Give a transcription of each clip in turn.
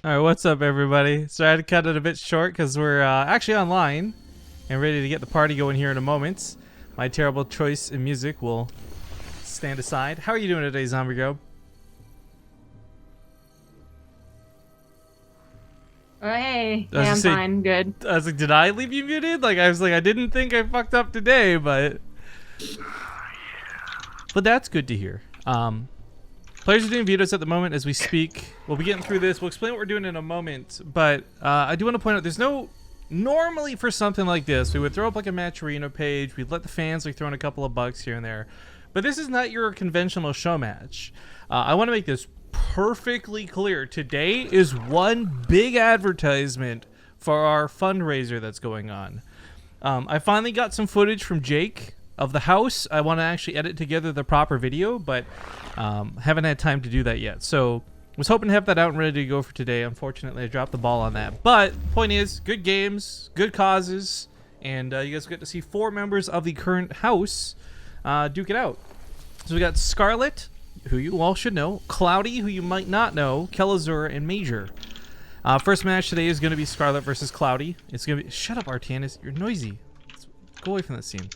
All right, what's up, everybody? So I had to cut it a bit short because we're actually online and ready to get the party going here in a moment. My terrible choice in music will stand aside. How are you doing today, Zombie Go? Oh, hey. I was Hey, gonna I'm say, fine. Good. I was like, did I leave you muted? Like, I was like, I didn't think I fucked up today, but that's good to hear. Players are doing vetoes at the moment as we speak. We'll be getting through this. We'll explain what we're doing in a moment, but I do want to point out there's no... Normally for something like this, we would throw up like a match arena page. We'd let the fans like throw in a couple of bucks here and there. But this is not your conventional show match. I want to make this perfectly clear. Today is one big advertisement for our fundraiser that's going on. I finally got some footage from Jake of the house. I want to actually edit together the proper video, but haven't had time to do that yet. So was hoping to have that out and ready to go for today. Unfortunately, I dropped the ball on that. But point is, good games, good causes, and you guys get to see 4 members of the current house duke it out. So we got Scarlett, who you all should know, Cloudy, who you might not know, Kelazur, and Major. First match today is going to be Scarlett versus Cloudy. It's going to be... Shut up, Artanis. You're noisy. Go away from that scene.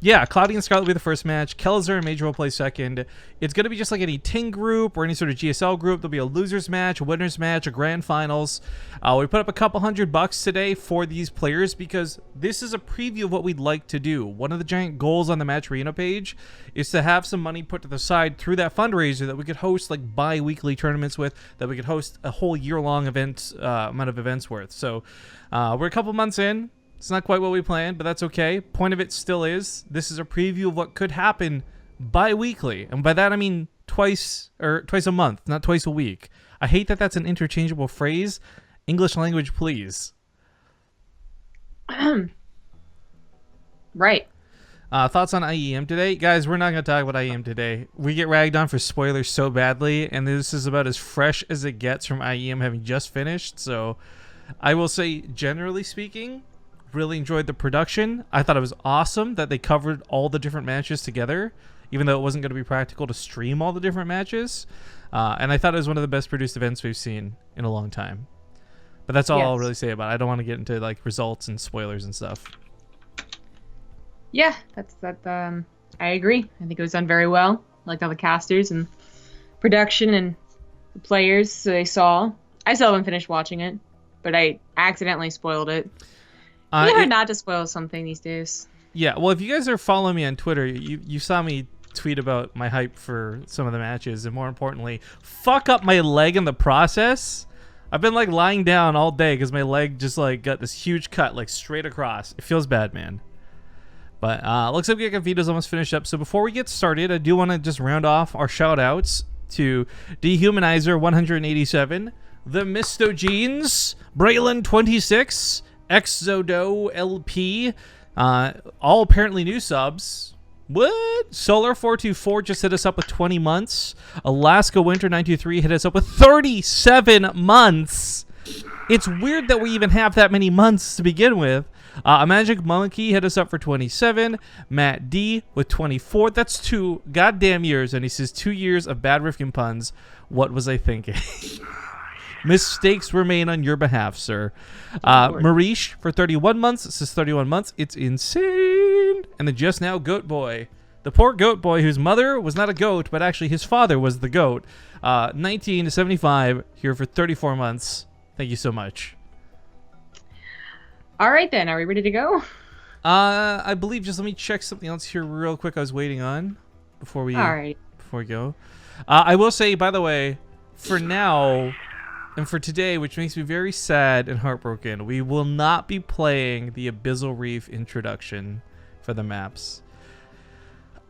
Yeah, Cloudy and Scarlett will be the first match. Kelazur and Major will play second. It's going to be just like any Ting group or any sort of GSL group. There'll be a losers match, a winners match, a grand finals. We put up a couple $100 today for these players because this is a preview of what we'd like to do. One of the giant goals on the Match Arena page is to have some money put to the side through that fundraiser that we could host like bi-weekly tournaments with, that we could host a whole year-long amount of events worth. So we're a couple months in. It's not quite what we planned, but that's okay. Point of it still is, this is a preview of what could happen bi-weekly. And by that I mean twice a month, not twice a week. I hate that that's an interchangeable phrase. English language, please. Right. Thoughts on IEM today? Guys, we're not going to talk about IEM today. We get ragged on for spoilers so badly, and this is about as fresh as it gets from IEM having just finished. So I will say, generally speaking, really enjoyed the production. I thought it was awesome that they covered all the different matches together, even though it wasn't going to be practical to stream all the different matches. And I thought it was one of the best produced events we've seen in a long time. But that's all I'll really say about it. I don't want to get into like results and spoilers and stuff. Yeah, I agree. I think it was done very well. I liked all the casters and production and the players. So they saw. I still haven't finished watching it, but I accidentally spoiled it. It's hard not to spoil something these days. Yeah, well, if you guys are following me on Twitter, you saw me tweet about my hype for some of the matches, and more importantly, fuck up my leg in the process. I've been like lying down all day because my leg just like got this huge cut like straight across. It feels bad, man. But looks like video's almost finished up. So before we get started, I do want to just round off our shout outs to Dehumanizer 187, The Mistogenes, Braylon 26, Exodo LP, all apparently new subs. What? Solar 424 just hit us up with 20 months. Alaska Winter 923 hit us up with 37 months. It's weird that we even have that many months to begin with. A Magic Monkey hit us up for 27. Matt D with 24. That's 2 goddamn years. And he says 2 years of bad Rifkin puns. What was I thinking? Mistakes were made on your behalf, sir. Marish for 31 months. It says 31 months. It's insane. And then just now, Goat Boy. The poor Goat Boy whose mother was not a goat, but actually his father was the goat. 1975 here for 34 months. Thank you so much. All right, then. Are we ready to go? I believe, just let me check something else here real quick I was waiting on before we go. I will say, by the way, for now... And for today, which makes me very sad and heartbroken, we will not be playing the Abyssal Reef introduction for the maps.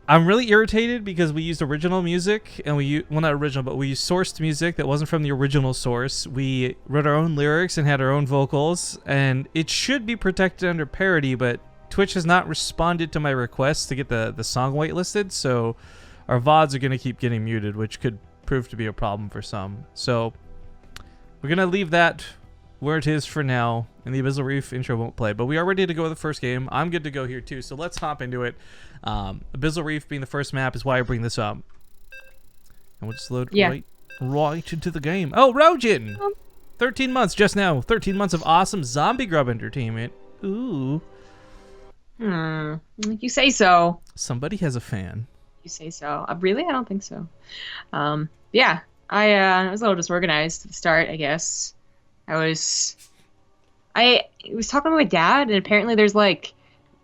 I'm really irritated because we used original music, and well, not original, but we used sourced music that wasn't from the original source. We wrote our own lyrics and had our own vocals, and it should be protected under parody, but Twitch has not responded to my request to get the song whitelisted, so our VODs are going to keep getting muted, which could prove to be a problem for some. So we're going to leave that where it is for now, and the Abyssal Reef intro won't play. But we are ready to go with the first game. I'm good to go here too, so let's hop into it. Abyssal Reef being the first map is why I bring this up. And we'll just load right right into the game. Oh, Rojin! 13 months just now. 13 months of awesome zombie grub entertainment. Ooh. You say so. Somebody has a fan. You say so. Really? I don't think so. Yeah. I was a little disorganized at the start, I guess. I was talking to my dad, and apparently there's like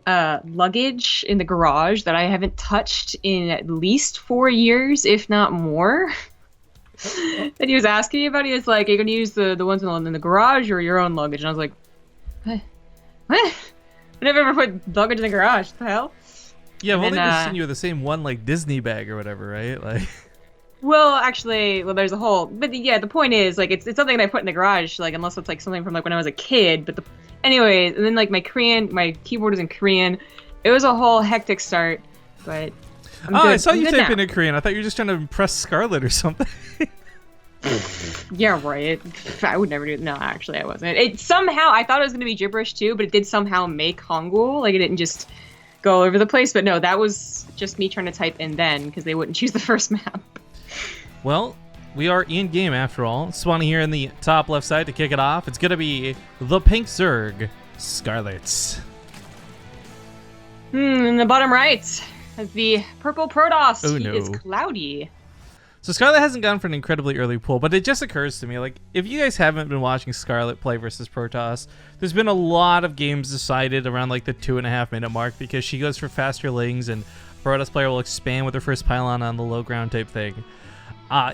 luggage in the garage that I haven't touched in at least 4 years, if not more. And he was asking me about it. He was like, "Are you gonna use the ones in the garage or your own luggage?" And I was like, "What? I never ever put luggage in the garage. What the hell?" Yeah, well, they just send you the same one like Disney bag or whatever, right? Like. Well, actually, there's a whole. But yeah, the point is, like, it's something that I put in the garage, like, unless it's like something from like when I was a kid. But anyways, and then like my keyboard is in Korean. It was a whole hectic start, but. I saw you type in Korean. I thought you were just trying to impress Scarlett or something. Yeah, right. I would never do it. No, actually, I wasn't. It somehow, I thought it was going to be gibberish too, but it did somehow make Hangul. Like, it didn't just go all over the place. But no, that was just me trying to type in then, because they wouldn't choose the first map. Well, we are in game after all. Spawning here in the top left side to kick it off. It's going to be the Pink Zerg, Scarlett. In the bottom right. As the purple Protoss, oh, no. He is Cloudy. So Scarlett hasn't gone for an incredibly early pull, but it just occurs to me, like, if you guys haven't been watching Scarlett play versus Protoss, there's been a lot of games decided around, like, the 2.5 minute mark because she goes for faster lings and Protoss player will expand with her first pylon on the low ground type thing.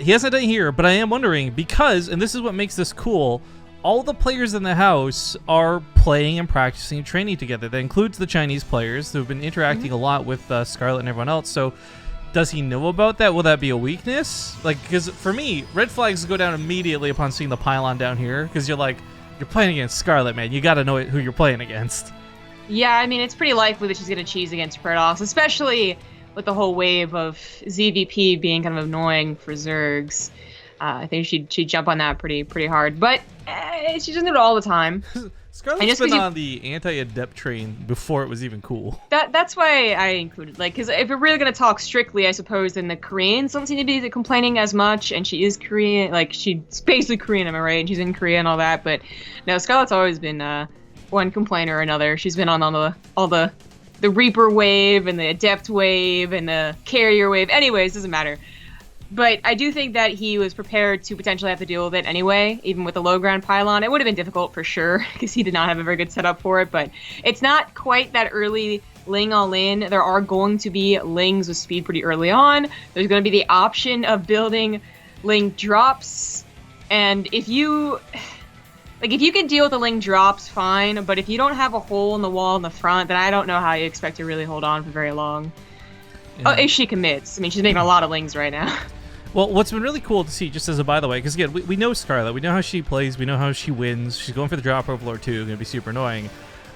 He hasn't done it here, but I am wondering, because, and this is what makes this cool, all the players in the house are playing and practicing and training together. That includes the Chinese players who have been interacting a lot with Scarlett and everyone else. So does he know about that? Will that be a weakness? Like, because for me, red flags go down immediately upon seeing the pylon down here, because you're like, you're playing against Scarlett, man. You got to know who you're playing against. Yeah, I mean, it's pretty likely that she's going to cheese against Protoss, especially with the whole wave of ZvP being kind of annoying for Zergs. I think she'd jump on that pretty hard, but she doesn't do it all the time. Scarlett's been on the anti-adept train before it was even cool. That's why I included, like, because if we're really gonna talk strictly, I suppose, then the Koreans don't seem to be complaining as much, and she is Korean, like she's basically Korean, am I right? And she's in Korea and all that, but no, Scarlett's always been one complainer or another. She's been on all the Reaper wave and the Adept wave and the Carrier wave. Anyways, doesn't matter. But I do think that he was prepared to potentially have to deal with it anyway, even with the low ground pylon. It would have been difficult for sure, because he did not have a very good setup for it, but it's not quite that early ling all in. There are going to be lings with speed pretty early on. There's going to be the option of building ling drops, and if you can deal with the ling drops, fine, but if you don't have a hole in the wall in the front, then I don't know how you expect to really hold on for very long. Yeah. Oh, if she commits. I mean, she's making a lot of lings right now. Well, what's been really cool to see, just as a by the way, because again, we know Scarlett, we know how she plays, we know how she wins. She's going for the drop overlord too, going to be super annoying.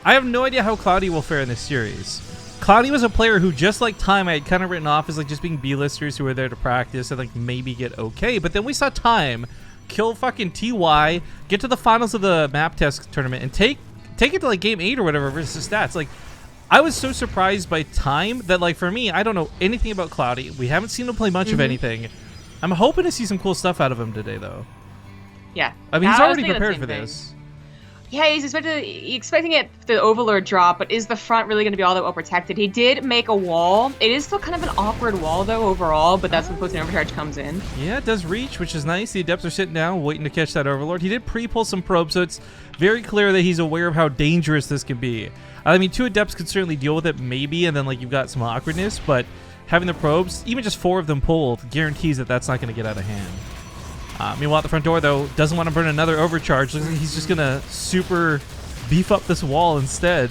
I have no idea how Cloudy will fare in this series. Cloudy was a player who, just like Time, I had kind of written off as like just being B-listers who were there to practice and like maybe get okay. But then we saw Time kill fucking TY, get to the finals of the map test tournament, and take it to like game 8 or whatever versus stats. Like, I was so surprised by Time that, like, for me, I don't know anything about Cloudy. We haven't seen him play much of anything. I'm hoping to see some cool stuff out of him today, though. Yeah. I mean, he's already prepared for this. Yeah, he's expecting it the Overlord drop, but is the front really going to be all that well protected? He did make a wall. It is still kind of an awkward wall, though, overall, but that's when Potent Overcharge comes in. Yeah, it does reach, which is nice. The Adepts are sitting down, waiting to catch that Overlord. He did pre-pull some probes, so it's very clear that he's aware of how dangerous this can be. I mean, 2 Adepts could certainly deal with it, maybe, and then, like, you've got some awkwardness, but having the probes, even just 4 of them pulled, guarantees that that's not going to get out of hand. Meanwhile, at the front door, though, doesn't want to burn another overcharge. Looks like he's just going to super beef up this wall instead.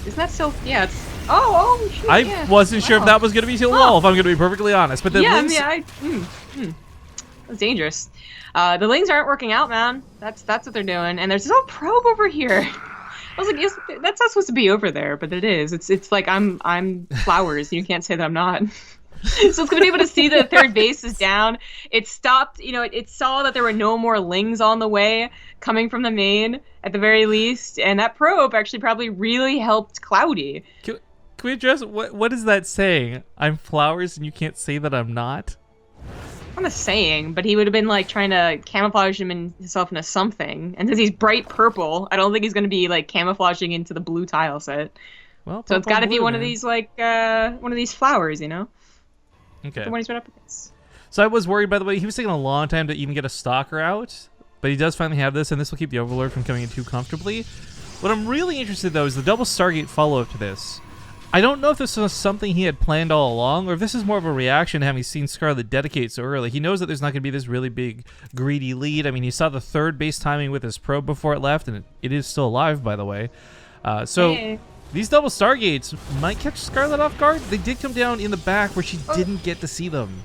Isn't that still... Yeah, it's... Oh, shit, I wasn't sure if that was going to be still a wall, if I'm going to be perfectly honest. But the Lings... That's dangerous. The Lings aren't working out, man. That's what they're doing. And there's no probe over here. I was like, yes, that's not supposed to be over there, but it is. It's like I'm flowers. You can't say that I'm not. So it's going to be able to see that the third base is down. It stopped, it saw that there were no more lings on the way coming from the main at the very least. And that probe actually probably really helped Cloudy. Can we address what is that saying? I'm flowers and you can't say that I'm not? I'm not saying, but he would have been like trying to camouflage himself into something. And since he's bright purple, I don't think he's going to be like camouflaging into the blue tile set. Well, So it's got to be one man. of these like one of these flowers, you know? Okay. The one he's right up against. So I was worried, by the way, he was taking a long time to even get a stalker out, but he does finally have this, and this will keep the Overlord from coming in too comfortably. What I'm really interested, though, is the double Stargate follow-up to this. I don't know if this was something he had planned all along, or if this is more of a reaction to having seen Scarlett dedicate so early. He knows that there's not going to be this really big, greedy lead. I mean, he saw the third base timing with his probe before it left, and it is still alive, by the way. Hey. These double Stargates might catch Scarlett off guard. They did come down in the back where she didn't get to see them.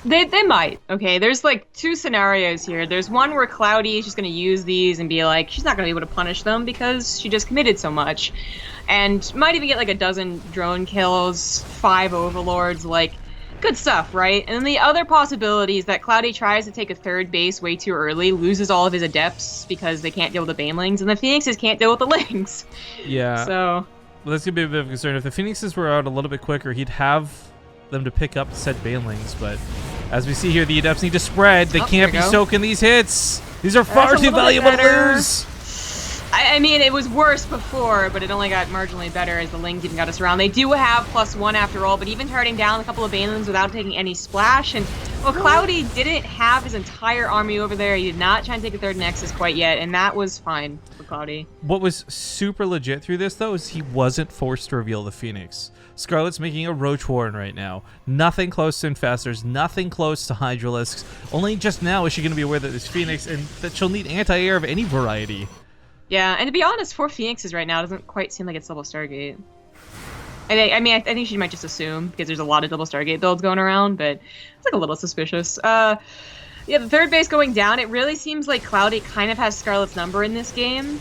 They might. Okay, there's like two scenarios here. There's one where Cloudy is just going to use these and be like, she's not going to be able to punish them because she just committed so much. And might even get like a dozen drone kills, 5 overlords, like, good stuff, right? And then the other possibility is that Cloudy tries to take a third base way too early, loses all of his adepts because they can't deal with the banelings, and the Phoenixes can't deal with the lings. Yeah. So... Well, that's going to be a bit of a concern. If the Phoenixes were out a little bit quicker, he'd have them to pick up said banelings, but as we see here, the adepts need to spread. They can't be soaking these hits. These are far too valuable to lose. I mean, it was worse before, but it only got marginally better as the Lings even got us around. They do have +1 after all, but even turning down a couple of banelings without taking any splash, and well, Cloudy didn't have his entire army over there. He did not try and take a third Nexus quite yet, and that was fine for Cloudy. What was super legit through this, though, is he wasn't forced to reveal the Phoenix. Scarlett's making a Roach Warren right now. Nothing close to Infestors, nothing close to Hydralisks. Only just now is she going to be aware that there's Phoenix and that she'll need anti-air of any variety. Yeah, and to be honest, 4 Phoenixes right now doesn't quite seem like it's double Stargate. I think she might just assume, because there's a lot of double Stargate builds going around, but it's like a little suspicious. Yeah, the third base going down, it really seems like Cloudy kind of has Scarlett's number in this game.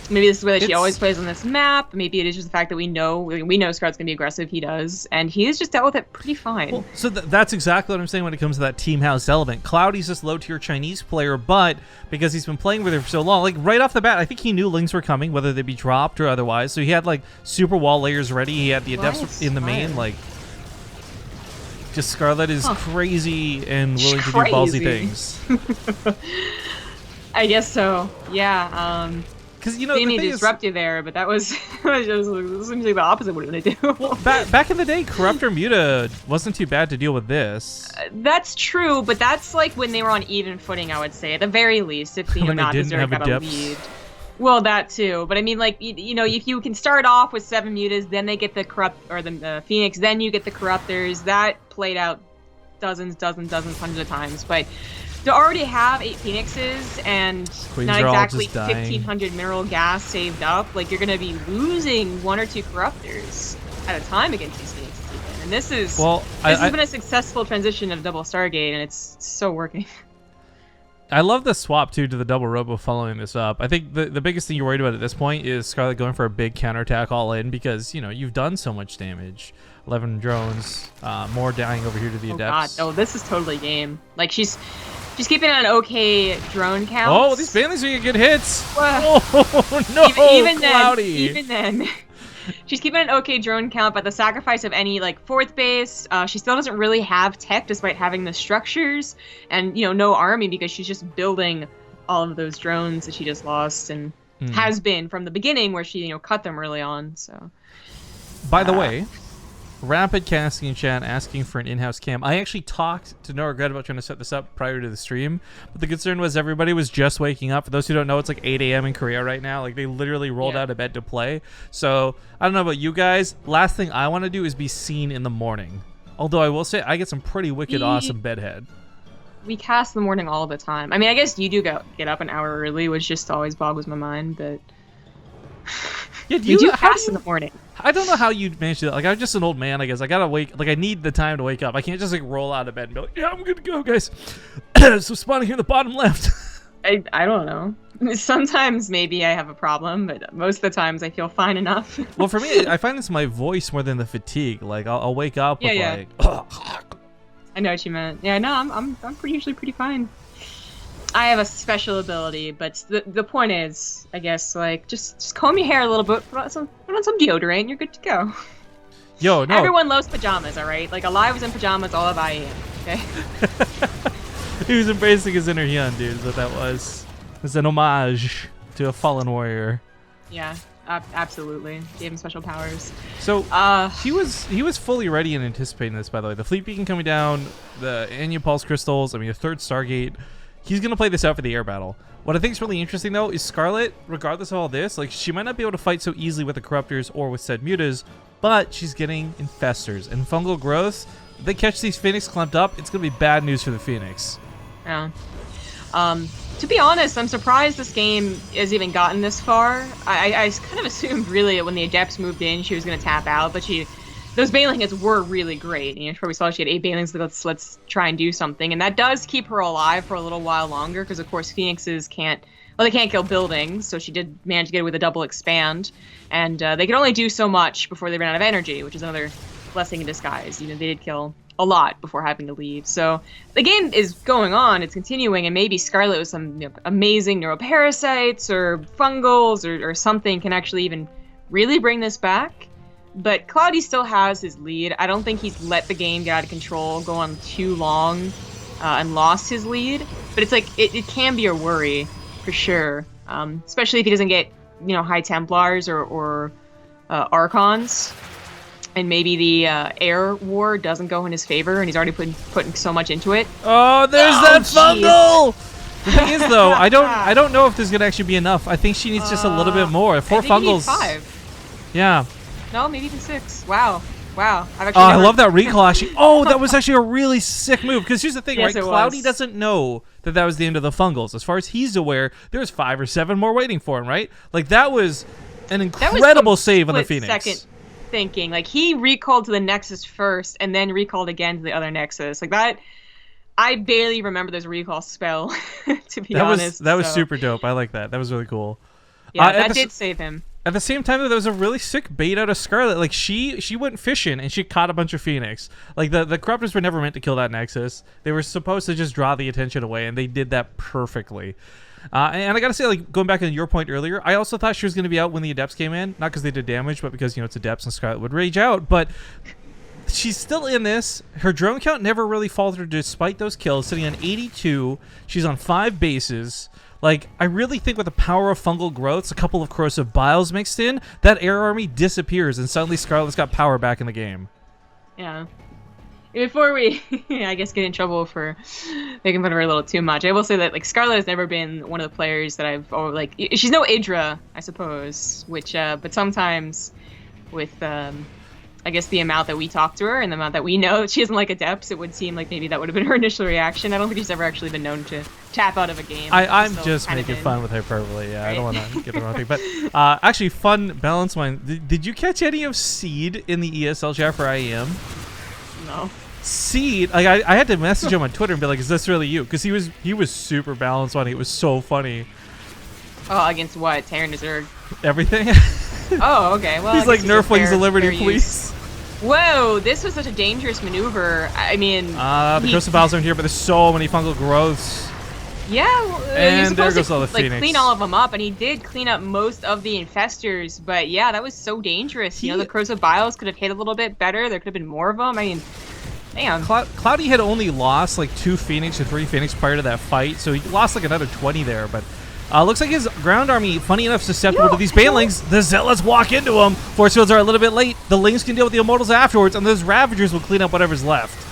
Maybe this is the way that she always plays on this map. Maybe it is just the fact that we know Scarlett's going to be aggressive. He does. And he's just dealt with it pretty fine. Well, so that's exactly what I'm saying when it comes to that team house element. Cloudy's this low-tier Chinese player, but because he's been playing with her for so long, like right off the bat, I think he knew Lings were coming, whether they be dropped or otherwise. So he had like super wall layers ready. He had the adepts in the main. Like, just Scarlett is crazy and willing to do ballsy things. I guess so. Yeah. Because, you know, didn't mean to disrupt you there, but that was just seems like the opposite of what they do. Well, back in the day, Corruptor Muta wasn't too bad to deal with this. That's true, but that's like when they were on even footing, I would say, at the very least, if not Desert got a lead. Well, that too, but I mean, like you know, if you can start off with 7 Mutas, then they get the the Phoenix, then you get the Corruptors. That played out dozens, hundreds of times, but. To already have 8 Phoenixes and Queens not exactly dying. 1,500 mineral gas saved up, like you're going to be losing 1 or 2 Corruptors at a time against these Phoenixes even. And this is has been a successful transition of double Stargate, and it's so working. I love the swap too to the double Robo following this up. I think the biggest thing you're worried about at this point is Scarlett going for a big counterattack all in because, you know, you've done so much damage. 11 drones, more dying over here to the adepts. Oh, this is totally game. Like she's keeping an okay drone count. Oh, these Banelings are getting good hits. Well, oh, no, even Cloudy. then, she's keeping an okay drone count, but the sacrifice of any, like, 4th base, she still doesn't really have tech despite having the structures and, you know, no army because she's just building all of those drones that she just lost and has been from the beginning where she, you know, cut them early on, so. By the way, Rapid Casting in chat asking for an in-house cam. I actually talked to No Regret about trying to set this up prior to the stream, but the concern was everybody was just waking up. For those who don't know, it's like 8 a.m. in Korea right now. Like, they literally rolled out of bed to play. So, I don't know about you guys. Last thing I want to do is be seen in the morning. Although I will say, I get some pretty wicked awesome bedhead. We cast in the morning all the time. I mean, I guess you do get up an hour early, which just always boggles my mind, but... Yeah, we do cast in the morning. I don't know how you manage to. Like, I'm just an old man, I guess. I gotta wake. Like, I need the time to wake up. I can't just like roll out of bed and be like, "Yeah, I'm good to go, guys." So spawning here in the bottom left. I don't know. Sometimes maybe I have a problem, but most of the times I feel fine enough. Well, for me, I find it's my voice more than the fatigue. Like, I'll wake up with like. I know what you meant. Yeah, no, I'm usually pretty fine. I have a special ability, but the point is, I guess, like, just comb your hair a little bit, put on some deodorant, and you're good to go. Yo, no. Everyone loves pajamas, all right? Like, Alive is in pajamas, all of I am, okay? He was embracing his inner Hyun, dude, is what that was. It's an homage to a fallen warrior. Yeah, absolutely. Gave him special powers. So he was fully ready and anticipating this, by the way. The fleet beacon coming down, the Anya Pulse crystals, I mean, a third Stargate. He's going to play this out for the air battle. What I think is really interesting, though, is Scarlett, regardless of all this, like, she might not be able to fight so easily with the Corruptors or with said Mutas, but she's getting Infestors. And Fungal Growth, if they catch these Phoenix clamped up, it's going to be bad news for the Phoenix. Yeah. To be honest, I'm surprised this game has even gotten this far. I kind of assumed, really, when the Adepts moved in, she was going to tap out, but those Baneling hits were really great. You know, before we saw she had 8 Banelings, let's try and do something. And that does keep her alive for a little while longer, because, of course, Phoenixes can't kill buildings, so she did manage to get it with a double expand. And they could only do so much before they ran out of energy, which is another blessing in disguise. You know, they did kill a lot before having to leave. So the game is going on, it's continuing, and maybe Scarlett with some amazing neuroparasites or fungals or something can actually even really bring this back. But Cloudy still has his lead. I don't think he's let the game get out of control, go on too long, and lost his lead. But it's like, it can be a worry, for sure. Especially if he doesn't get, High Templars or Archons. And maybe the air war doesn't go in his favor, and he's already putting so much into it. Oh, there's that fungal! The thing is, though, I don't know if there's gonna actually be enough. I think she needs just a little bit more. 4 fungals. He needs 5. Yeah. No, maybe even 6. Wow. I love that recall, actually. Oh, that was actually a really sick move. Because here's the thing, yes, right? Cloudy doesn't know that was the end of the fungals. As far as he's aware, there's 5 or 7 more waiting for him, right? Like, that was an incredible save on the Phoenix. Second thinking. Like, he recalled to the Nexus first, and then recalled again to the other Nexus. Like, that... I barely remember there's a recall spell, to be honest. That was super dope. I like that. That was really cool. Yeah, that did save him. At the same time, though, there was a really sick bait out of Scarlett. Like, she went fishing, and she caught a bunch of Phoenix. Like, the Corruptors were never meant to kill that Nexus. They were supposed to just draw the attention away, and they did that perfectly. And I gotta say, like, going back to your point earlier, I also thought she was going to be out when the Adepts came in. Not because they did damage, but because, it's Adepts and Scarlett would rage out. But she's still in this. Her drone count never really faltered despite those kills, sitting on 82. She's on 5 bases. Like, I really think with the power of fungal growths, a couple of corrosive biles mixed in, that air army disappears, and suddenly Scarlett's got power back in the game. Yeah. Before we, I guess, get in trouble for making fun of her a little too much, I will say that, like, Scarlett has never been one of the players that she's no Idra, I suppose, which, but sometimes with, I guess, the amount that we talk to her and the amount that we know that she doesn't like Adepts, it would seem like maybe that would have been her initial reaction. I don't think she's ever actually been known to tap out of a game. I'm just making fun with hyperbole. Yeah, right? I don't want to get the wrong thing. But actually, fun balance one. Did you catch any of Seed in the ESL chat for IEM? No. Seed, like I had to message him on Twitter and be like, "Is this really you?" Because he was super balanced on it. It was so funny. Oh, against what? Terran Zerg? Everything. Oh, okay. Well, he's like, Nerf Wings of Liberty, please. Whoa, this was such a dangerous maneuver. I mean... the Corrosive Biles aren't here, but there's so many fungal growths. Yeah, and there goes all the Phoenix. Clean all of them up, and he did clean up most of the Infestors, but yeah, that was so dangerous. The Corrosive Biles could have hit a little bit better. There could have been more of them. I mean, damn. Cloudy had only lost like 2 Phoenix or 3 Phoenix prior to that fight, so he lost like another 20 there, but... looks like his ground army, funny enough, susceptible to these Banelings. The Zealots walk into them. Force fields are a little bit late. The Lings can deal with the Immortals afterwards, and those Ravagers will clean up whatever's left.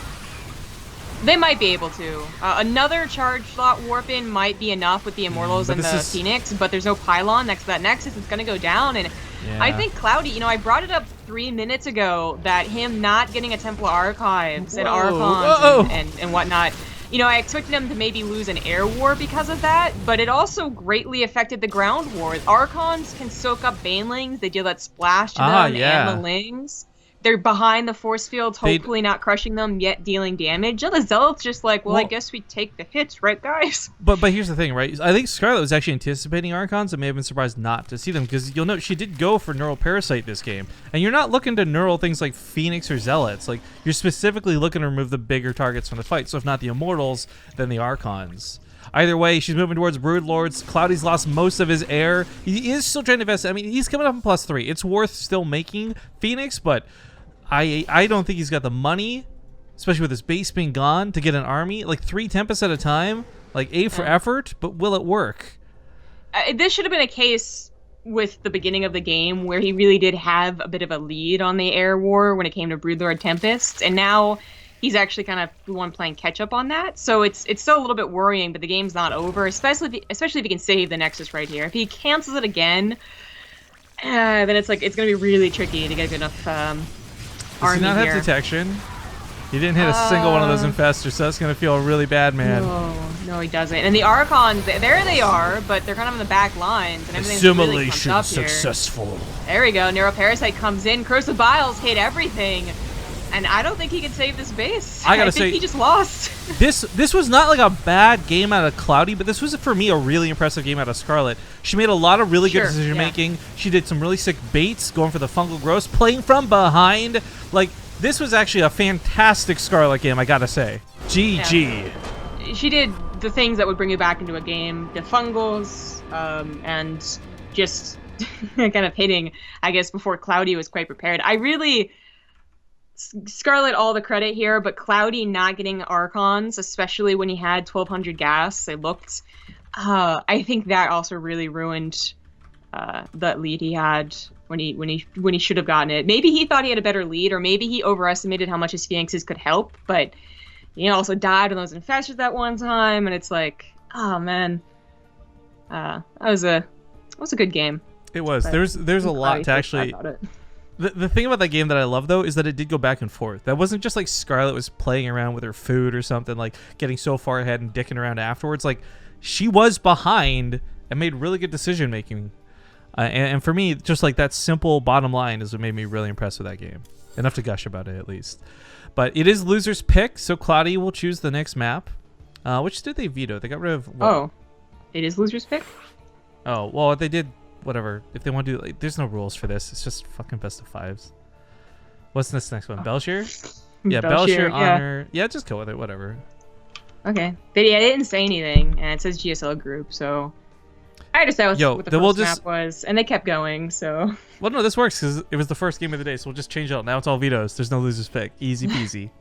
They might be able to. Another charge slot warp in might be enough with the Immortals and the Phoenix, but there's no pylon next to that Nexus. It's going to go down, and yeah. I think Cloudy, I brought it up 3 minutes ago that him not getting a Templar Archives and Archons and whatnot, I expected him to maybe lose an air war because of that, but it also greatly affected the ground war. Archons can soak up Banelings. They deal that splash to them and the Lings. They're behind the force fields, hopefully not crushing them, yet dealing damage. And the Zealots just like, well, I guess we take the hits, right, guys? But here's the thing, right? I think Scarlett was actually anticipating Archons and may have been surprised not to see them, because you'll note she did go for Neural Parasite this game. And you're not looking to neural things like Phoenix or Zealots. Like, you're specifically looking to remove the bigger targets from the fight. So if not the Immortals, then the Archons. Either way, she's moving towards Brood Lords. Cloudy's lost most of his air. He is still trying to invest. I mean, he's coming up in +3. It's worth still making Phoenix, but... I don't think he's got the money, especially with his base being gone, to get an army like 3 Tempests at a time. Like A for effort, but will it work? This should have been a case with the beginning of the game where he really did have a bit of a lead on the air war when it came to Broodlord Tempests, and now he's actually kind of the one playing catch up on that. So it's still a little bit worrying, but the game's not over, especially if he can save the Nexus right here. If he cancels it again, then it's like it's gonna be really tricky to get a good enough army Does he not have detection? He didn't hit a single one of those infestors, so that's gonna feel really bad, man. No, he doesn't. And the Archons, there they are, but they're kind of in the back lines, and everything's really pumped up here. Successful. There we go. Neuroparasite comes in. Corrosive Biles hit everything, and I don't think he can save this base. I gotta think say, he just lost. This was not like a bad game out of Cloudy, but this was for me a really impressive game out of Scarlett. She made a lot of really good decision making. She did some really sick baits, going for the fungal growths, playing from behind. Like, this was actually a fantastic Scarlett game, I gotta say. GG. Yeah. She did the things that would bring you back into a game, the fungals, and just kind of hitting, I guess, before Cloudy was quite prepared. Scarlett all the credit here, but Cloudy not getting Archons, especially when he had 1200 gas, they looked, I think that also really ruined that lead he had when he should have gotten it. Maybe he thought he had a better lead, or maybe he overestimated how much his Phoenixes could help, but he also died on those infestors that one time, and it's like, oh man, that was a good game. It was. There's a lot to actually. The thing about that game that I love, though, is that it did go back and forth. That wasn't just like Scarlett was playing around with her food or something, like getting so far ahead and dicking around afterwards. Like, she was behind and made really good decision making. And for me, just like that simple bottom line is what made me really impressed with that game. Enough to gush about it, at least. But it is loser's pick, so Cloudy will choose the next map. Which did they veto? They got rid of what? Oh, it is loser's pick? Oh, well, they did whatever. If they want to do, like, there's no rules for this. It's just fucking best of fives. What's this next one? Belshire? Yeah, Belshire, Honor. Yeah, just go with it. Whatever. Okay. But yeah, they didn't say anything, and it says GSL group, so I just said what the first map was, and they kept going, so. Well, no, this works because it was the first game of the day, so we'll just change it out. Now it's all vetoes. There's no loser's pick. Easy peasy.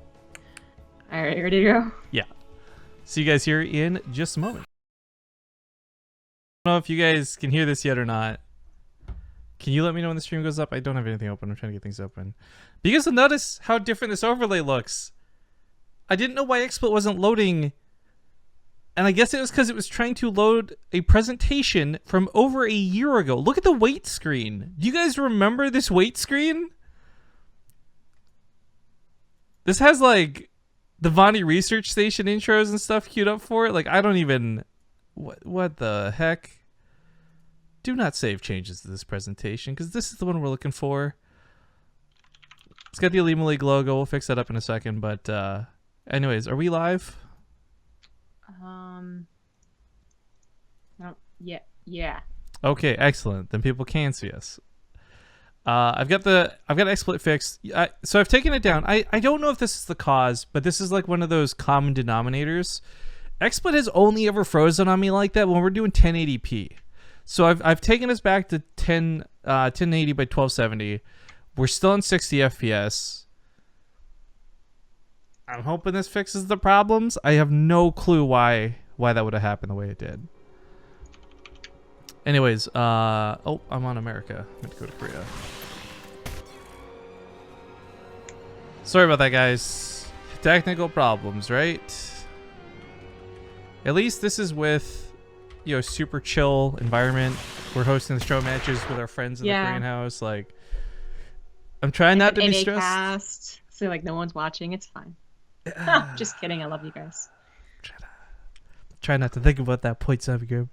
All right, ready to go? Yeah. See you guys here in just a moment. I don't know if you guys can hear this yet or not. Can you let me know when the stream goes up? I don't have anything open. I'm trying to get things open. But you guys will notice how different this overlay looks. I didn't know why XSplit wasn't loading. And I guess it was because it was trying to load a presentation from over a year ago. Look at the wait screen. Do you guys remember this wait screen? This has like the Vonnie Research Station intros and stuff queued up for it. Like, I don't even... What the heck? Do not save changes to this presentation, because this is the one we're looking for. It's got the Elima League logo. We'll fix that up in a second. But anyways, are we live? Oh, yeah. Okay, excellent. Then people can see us. I've got XSplit fixed. So I've taken it down. I don't know if this is the cause, but this is like one of those common denominators. XSplit has only ever frozen on me like that when we're doing 1080p. So I've taken us back to 1080 by 1270. We're still in 60 FPS. I'm hoping this fixes the problems. I have no clue why that would have happened the way it did. Anyways, oh, I'm on America. I'm going to go to Korea. Sorry about that, guys. Technical problems, right? At least this is with, you know, super chill environment. We're hosting the show matches with our friends in the Korean house. Like, I'm trying not to be stressed. Cast, so like no one's watching. It's fine. Just kidding. I love you guys. Try not to think about that point, Savvy Group.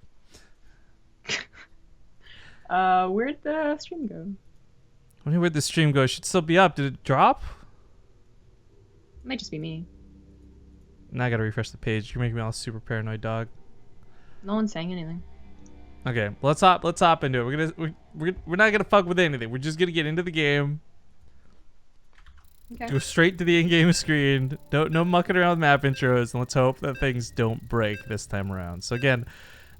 Where'd the stream go? I wonder where'd the stream go. It should still be up. Did it drop? It might just be me. Now I gotta refresh the page. You're making me all super paranoid, dog. No one's saying anything. Okay, let's hop into it. We're not gonna fuck with anything. We're just gonna get into the game. Okay. Go straight to the in-game screen. No mucking around with map intros, and let's hope that things don't break this time around. So again,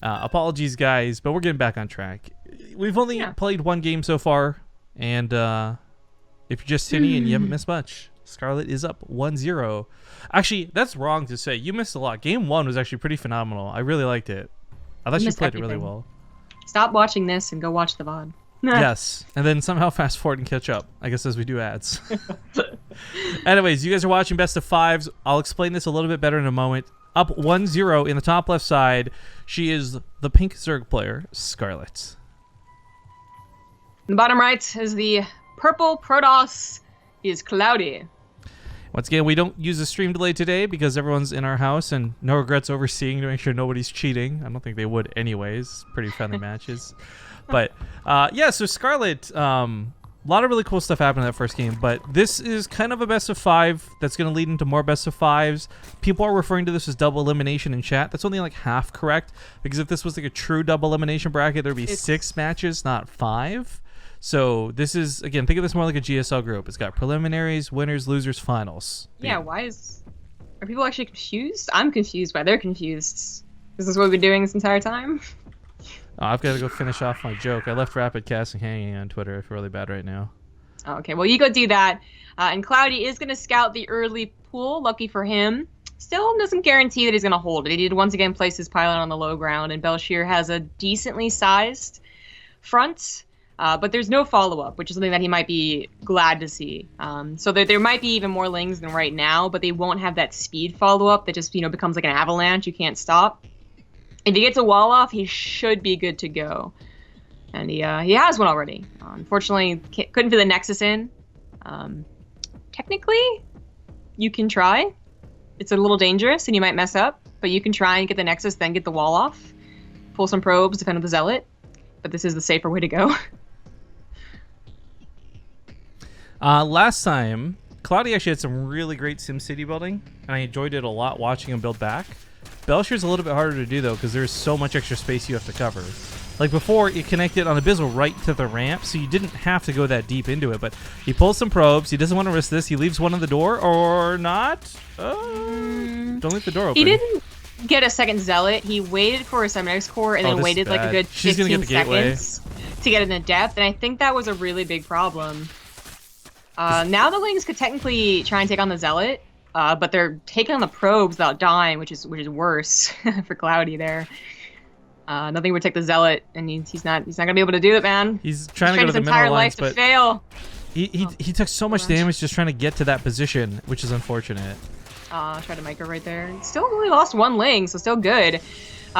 apologies, guys, but we're getting back on track. We've only played one game so far, and if you're just Tinny and you haven't missed much. Scarlett is up 1-0. Actually, that's wrong to say. You missed a lot. Game 1 was actually pretty phenomenal. I really liked it. I thought you played it really well. Stop watching this and go watch the VOD. Yes, and then somehow fast forward and catch up, I guess, as we do ads. Anyways, you guys are watching Best of Fives. I'll explain this a little bit better in a moment. Up 1-0 in the top left side. She is the pink Zerg player, Scarlett. In the bottom right is the purple Protoss. He is Cloudy. Once again, we don't use a stream delay today because everyone's in our house, and no regrets overseeing to make sure nobody's cheating. I don't think they would anyways. Pretty friendly matches. But, yeah, so Scarlett, a lot of really cool stuff happened in that first game, but this is kind of a best of 5 that's going to lead into more best of 5s. People are referring to this as double elimination in chat. That's only like half correct, because if this was like a true double elimination bracket, there'd be 6 matches, not 5. So this is, again, think of this more like a GSL group. It's got preliminaries, winners, losers, finals. Yeah, are people actually confused? I'm confused why they're confused. Is this what we've been doing this entire time? Oh, I've got to go finish off my joke. I left Rapid Casting hanging on Twitter. I feel really bad right now. Oh, okay, well, you go do that. And Cloudy is going to scout the early pool. Lucky for him. Still doesn't guarantee that he's going to hold it. He did once again place his pilot on the low ground, and Belshir has a decently sized front. But there's no follow-up, which is something that he might be glad to see. So there might be even more lings than right now, but they won't have that speed follow-up that just becomes like an avalanche. You can't stop. If he gets a wall off, he should be good to go. And he has one already. Unfortunately, couldn't fit the Nexus in. Technically, you can try. It's a little dangerous, and you might mess up. But you can try and get the Nexus, then get the wall off. Pull some probes, defend with the Zealot. But this is the safer way to go. Last time, Cloudy actually had some really great SimCity building, and I enjoyed it a lot watching him build back. Belshir's a little bit harder to do, though, because there's so much extra space you have to cover. Like before, you connected on Abyssal right to the ramp, so you didn't have to go that deep into it, but he pulls some probes. He doesn't want to risk this. He leaves one on the door, or not. Don't leave the door open. He didn't get a second Zealot. He waited for a Seminex core and then waited like a good 15 seconds to get into depth, and I think that was a really big problem. Now the Lings could technically try and take on the Zealot, but they're taking on the probes without dying, which is worse for Cloudy there. Nothing would take the Zealot, and he's not gonna be able to do it, man. He's trying to go to the mineral lines, but fail. He took so much damage just trying to get to that position, which is unfortunate. Tried to micro right there. Still only lost 1 Ling, so still good.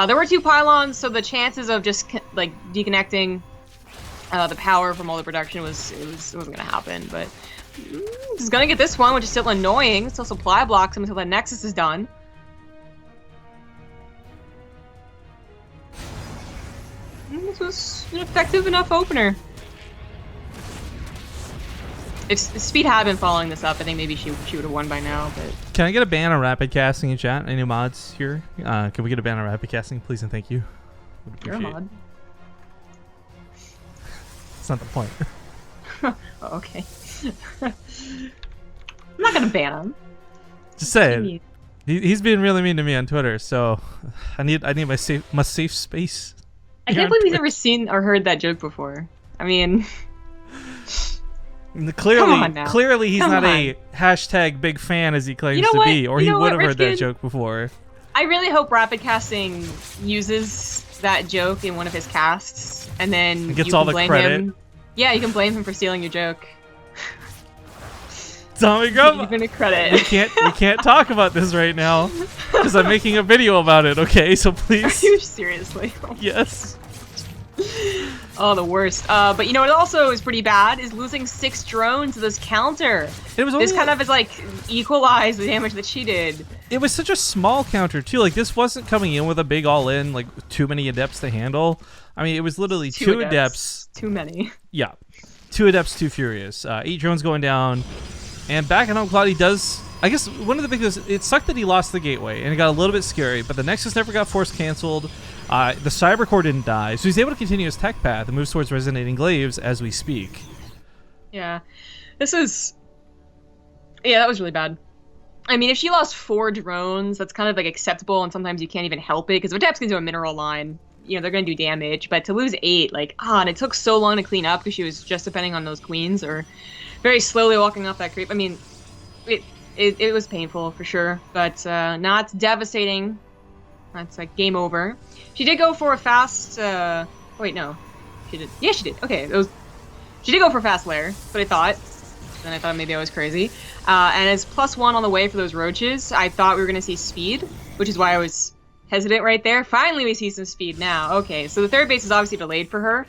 There were 2 pylons, so the chances of just like deconnecting the power from all the production wasn't gonna happen, but he's gonna get this one, which is still annoying. Still supply blocks him until that Nexus is done. This was an effective enough opener. If Speed had been following this up, I think maybe she would have won by now. But can I get a ban on rapid casting in chat? Any mods here? Can we get a ban on rapid casting, please and thank you? You're a mod. That's not the point. Oh, okay. I'm not gonna ban him. Just say it. He's being really mean to me on Twitter, so I need my safe space. I can't believe he's never seen or heard that joke before. I mean, clearly he's not a hashtag big fan as he claims to be, or he would have heard that joke before. I really hope Rapid Casting uses that joke in one of his casts, and then gets all the credit. Him. Yeah, you can blame him for stealing your joke. Tommy Gum, you're gonna credit. We can't talk about this right now because I'm making a video about it. Okay, so please. Are you seriously? Yes. Oh, the worst. But you know what also is pretty bad is losing 6 drones to this counter. This kind of is like equalize the damage that she did. It was such a small counter too. Like this wasn't coming in with a big all-in, like too many adepts to handle. I mean, it was literally 2 adepts. Too many. Yeah, 2 adepts, 2 furious. 8 drones going down. And back at home, Cloudy does, I guess, one of the big things, it sucked that he lost the gateway, and it got a little bit scary, but the Nexus never got force canceled. The Cyber Core didn't die, so he's able to continue his tech path and moves towards Resonating Glaives as we speak. Yeah. That was really bad. I mean, if she lost 4 drones, that's kind of like acceptable, and sometimes you can't even help it, because if adepts can do a mineral line, you know, they're going to do damage, but to lose 8, like, and it took so long to clean up because she was just depending on those queens, or very slowly walking off that creep. I mean, it was painful for sure, but not devastating. That's like game over. She did go for a fast. Wait, no, she did. Yeah, she did. Okay, she did go for a fast lair, but I thought. Then I thought maybe I was crazy. And as +1 on the way for those roaches, I thought we were gonna see speed, which is why I was hesitant right there. Finally, we see some speed now. Okay, so the third base is obviously delayed for her.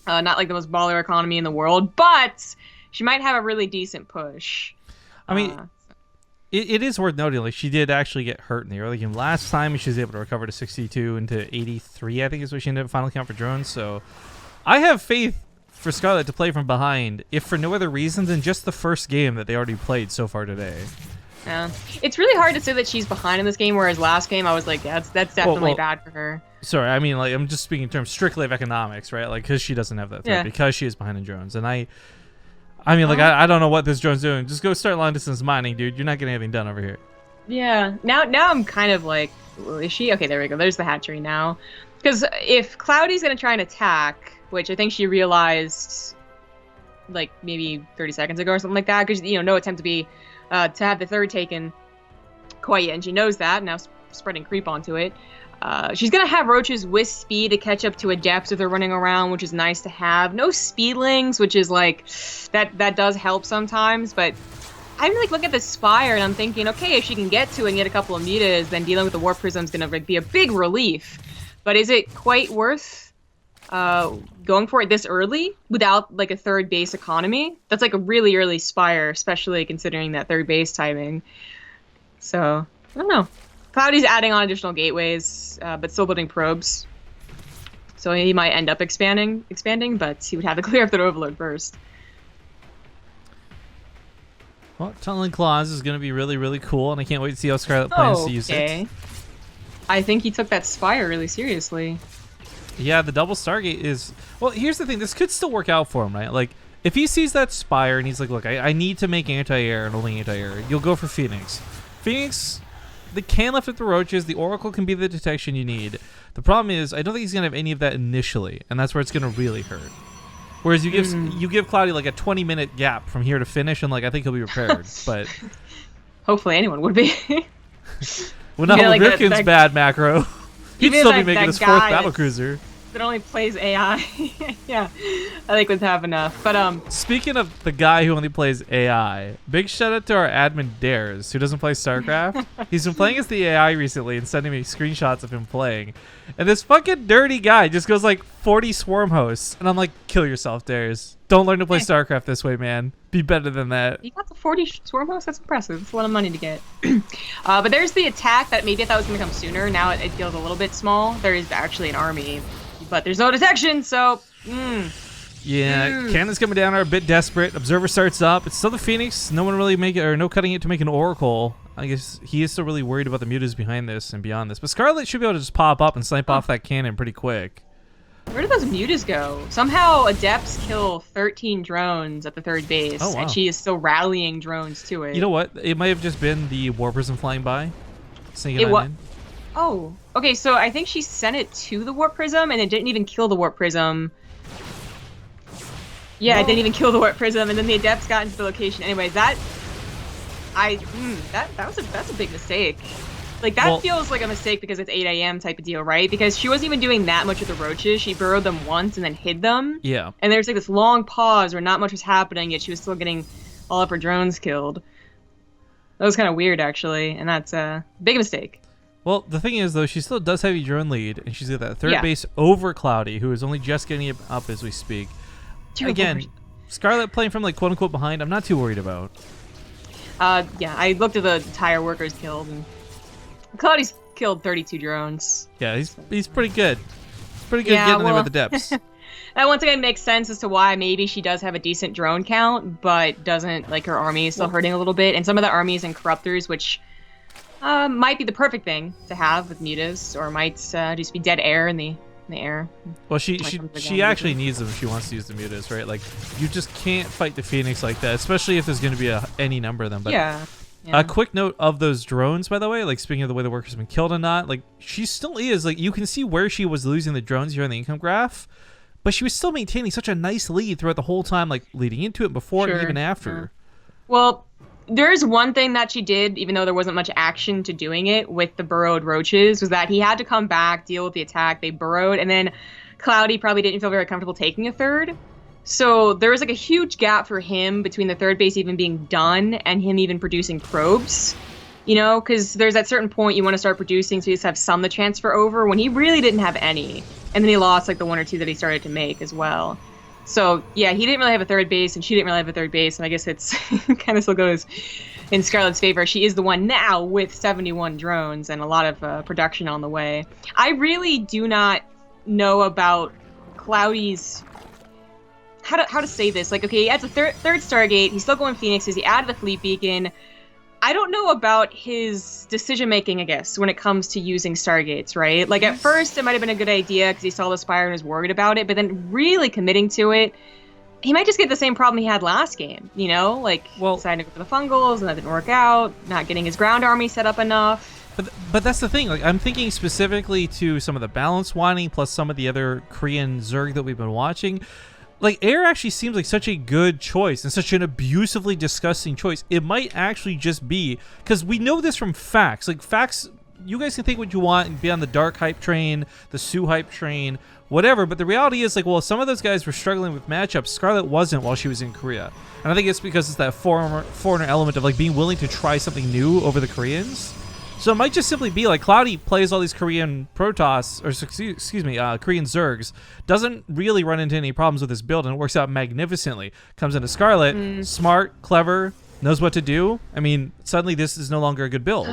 Not like the most baller economy in the world, but she might have a really decent push. I mean, it is worth noting, like, she did actually get hurt in the early game. Last time, she was able to recover to 62 into 83, I think is what she ended up final count for drones. So I have faith for Scarlett to play from behind, if for no other reason than just the first game that they already played so far today. Yeah, it's really hard to say that she's behind in this game, whereas last game I was like, yeah, that's definitely bad for her. Sorry, I mean, like, I'm just speaking in terms strictly of economics, right? Like, because she doesn't have that threat, because she is behind in drones. And I mean, like, I don't know what this drone's doing. Just go start long distance mining, dude. You're not getting anything done over here. Yeah, now I'm kind of like, is she? Okay, there we go. There's the hatchery now. Because if Cloudy's going to try and attack, which I think she realized, like, maybe 30 seconds ago or something like that, because, you know, no attempt to have the third taken quite yet, and she knows that, now spreading creep onto it. She's going to have roaches with speed to catch up to adepts if they're running around, which is nice to have. No speedlings, which is, like, that does help sometimes, but I'm, like, looking at the Spire, and I'm thinking, okay, if she can get to it and get a couple of mutas, then dealing with the Warp Prism is going to be a big relief. But is it quite worth going for it this early without, like, a third base economy? That's, like, a really early Spire, especially considering that third base timing. So, I don't know. Cloudy's adding on additional gateways, but still building probes. So he might end up expanding, but he would have to clear up the overload first. Well, Tunneling Claws is going to be really, really cool, and I can't wait to see how Scarlett plans to use it. I think he took that Spire really seriously. Yeah, the double Stargate is... Well, here's the thing. This could still work out for him, right? Like, if he sees that Spire and he's like, look, I need to make anti-air and only anti-air, you'll go for Phoenix. Phoenix, they can lift up the roaches. The Oracle can be the detection you need. The problem is, I don't think he's going to have any of that initially, and that's where it's going to really hurt. Whereas you give Cloudy, like, a 20-minute gap from here to finish, and, like, I think he'll be prepared. But hopefully anyone would be. Well, no, like Rifkin's bad macro. He'd still be making his 4th battlecruiser. That only plays AI. Yeah, I think would have enough. But speaking of the guy who only plays AI, big shout out to our admin Dares, who doesn't play StarCraft. He's been playing as the AI recently and sending me screenshots of him playing. And this fucking dirty guy just goes like 40 swarm hosts, and I'm like, kill yourself, Dares. Don't learn to play StarCraft this way, man. Be better than that. You got the 40 swarm hosts? That's impressive. That's a lot of money to get. But there's the attack that maybe I thought was going to come sooner. Now it feels a little bit small. There is actually an army, but there's no detection, so... Cannons coming down are a bit desperate. Observer starts up. It's still the Phoenix. No one really no cutting it to make an Oracle. I guess he is still really worried about the mutas behind this and beyond this. But Scarlett should be able to just pop up and snipe off that cannon pretty quick. Where did those mutas go? Somehow Adepts kill 13 drones at the third base, and she is still rallying drones to it. You know what? It might have just been the War Prism flying by. Sneaking in. Oh, okay, so I think she sent it to the Warp Prism, and it didn't even kill the Warp Prism. Yeah, it didn't even kill the Warp Prism, and then the Adepts got into the location. Anyway, that's a big mistake. Like, that feels like a mistake because it's 8 a.m. type of deal, right? Because she wasn't even doing that much with the roaches. She burrowed them once and then hid them. Yeah. And there's like this long pause where not much was happening, yet she was still getting all of her drones killed. That was kind of weird, actually, and that's a big mistake. Well, the thing is, though, she still does have a drone lead, and she's got that third base over Cloudy, who is only just getting up as we speak. Again, Scarlett playing from, like, quote-unquote behind, I'm not too worried about. Yeah, I looked at the entire workers killed, and Cloudy's killed 32 drones. Yeah, he's pretty good. He's pretty good getting there with the depths. That once again makes sense as to why maybe she does have a decent drone count, but doesn't, like, her army is still hurting a little bit. And some of the armies and corruptors, which might be the perfect thing to have with mutas, or might just be dead air in the air. Well, she actually needs them if she wants to use the mutas, right? Like, you just can't fight the Phoenix like that, especially if there's going to be any number of them. But yeah. A quick note of those drones, by the way, like, speaking of the way the workers have been killed and not, like, she still is, like, you can see where she was losing the drones here in the income graph, but she was still maintaining such a nice lead throughout the whole time, like, leading into it, before, and even after. Well, There's one thing that she did, even though there wasn't much action to doing it with the burrowed roaches, was that he had to come back, deal with the attack. They burrowed, and then Cloudy probably didn't feel very comfortable taking a third. So there was like a huge gap for him between the third base even being done and him even producing probes. You know, because there's at certain point you want to start producing so you just have some to transfer over when he really didn't have any. And then he lost like the 1 or 2 that he started to make as well. So, yeah, he didn't really have a third base, and she didn't really have a third base, and I guess it's kind of still goes in Scarlett's favor. She is the one now with 71 drones and a lot of production on the way. I really do not know about Cloudy's... How to say this? Like, okay, he adds a third Stargate, he's still going Phoenixes, he added the Fleet Beacon. I don't know about his decision-making, I guess, when it comes to using Stargates, right? Like, at first, it might have been a good idea because he saw the Spire and was worried about it, but then really committing to it, he might just get the same problem he had last game, you know? Like, deciding to go for the Fungals, and that didn't work out, not getting his ground army set up enough. But that's the thing. Like, I'm thinking specifically to some of the balance winding, plus some of the other Korean Zerg that we've been watching. Like, Air actually seems like such a good choice and such an abusively disgusting choice. It might actually just be, because we know this from Facts. Like, Facts, you guys can think what you want and be on the Dark hype train, the Sue hype train, whatever, but the reality is, like, well, some of those guys were struggling with matchups. Scarlett wasn't while she was in Korea. And I think it's because it's that foreigner element of, like, being willing to try something new over the Koreans. So it might just simply be like Cloudy plays all these Korean Protoss, or excuse me, Korean Zergs, doesn't really run into any problems with this build, and it works out magnificently. Comes into Scarlett, smart, clever, knows what to do. I mean, suddenly this is no longer a good build.